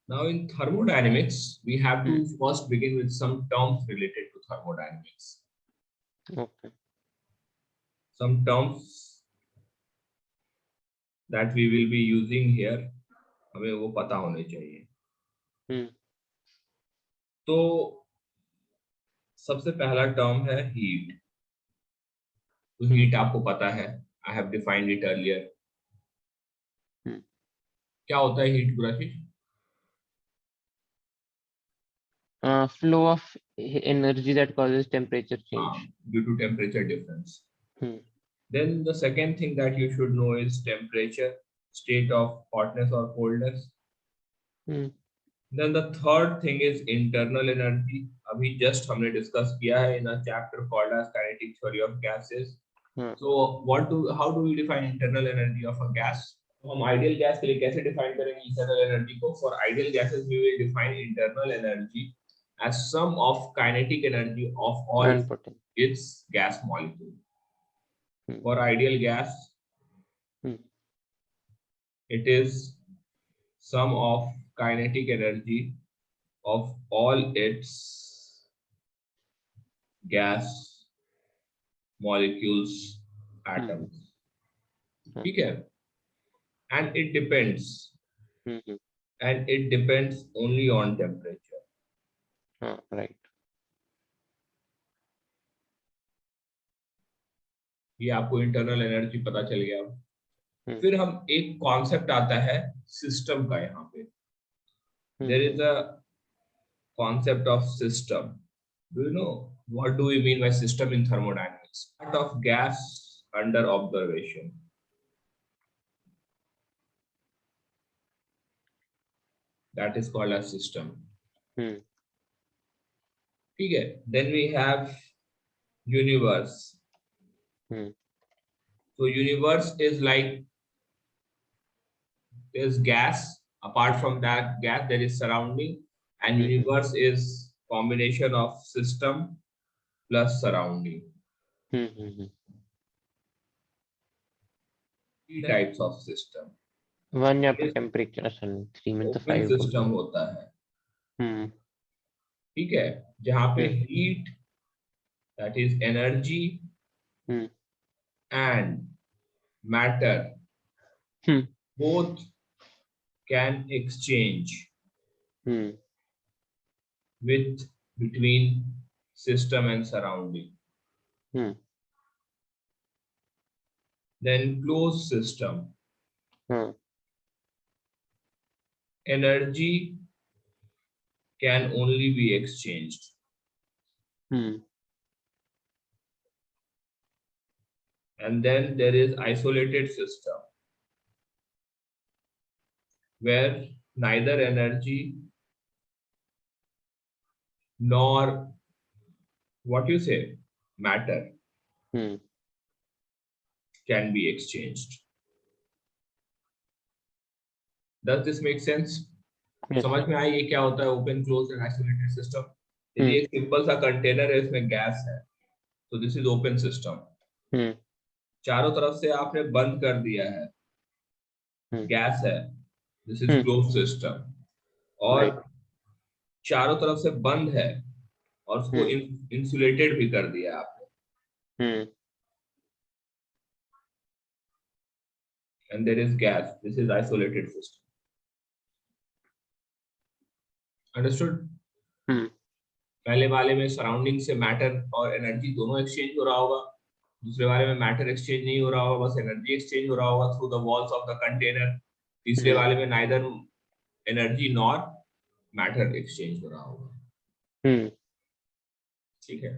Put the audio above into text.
Now in thermodynamics, we have to first begin with some terms related to thermodynamics. Okay. Some terms that we will be using here, हमें वो पता होने चाहिए. तो सबसे पहला टर्म है हीट. तो हीट आपको पता है, I have defined it earlier. क्या होता है heat गुराशीष? Flow of energy that causes temperature change due to temperature difference. Then the second thing that you should know is temperature, state of hotness or coldness. Then the third thing is internal energy. अभी just हमने discuss किया है in a chapter called as kinetic theory of gases. So how do we define internal energy of a gas? हम ideal gas के लिए कैसे define करेंगे internal energy को? For ideal gases we will define internal energy as sum of kinetic energy of all its gas molecule. For ideal gas, it is sum of kinetic energy of all its gas molecules, atoms. ठीक है? And it depends. And it depends only on temperature. Right. ये आपको internal energy पता चल गया. फिर हम एक कॉन्सेप्ट आता है सिस्टम का. यहाँ पे there is a concept of system. Do you know what do we mean by system in thermodynamics? Part of gas under observation. That is called a system. ठीक है? Then we have universe. So universe is like there's gas. Apart from that gas, there is surrounding, and universe is combination of system plus surrounding. Three types of system. One या temperature three में तो open system होता है. ठीक है? जहाँ पे heat, that is energy, and matter both can exchange with between system and surrounding. Then closed system. Energy can only be exchanged. And then there is isolated system where neither energy nor what you say matter can be exchanged. Does this make sense? समझ में आई ये क्या होता है open close and isolated system? यदि एक simple सा container है, इसमें गैस है, तो दिस इज ओपन सिस्टम. चारों तरफ से आपने बंद कर दिया है, गैस है, दिस इज क्लोज सिस्टम. और चारों तरफ से बंद है और उसको इंसुलेटेड भी कर दिया आपने, and there is gas, this is isolated system. Understood? पहले वाले में सराउंडिंग से मैटर और एनर्जी दोनों एक्सचेंज हो रहा होगा, दूसरे वाले में मैटर एक्सचेंज नहीं हो रहा होगा, बस एनर्जी एक्सचेंज हो रहा होगा through the walls of the container. तीसरे वाले में neither energy nor matter exchange हो रहा होगा. ठीक है?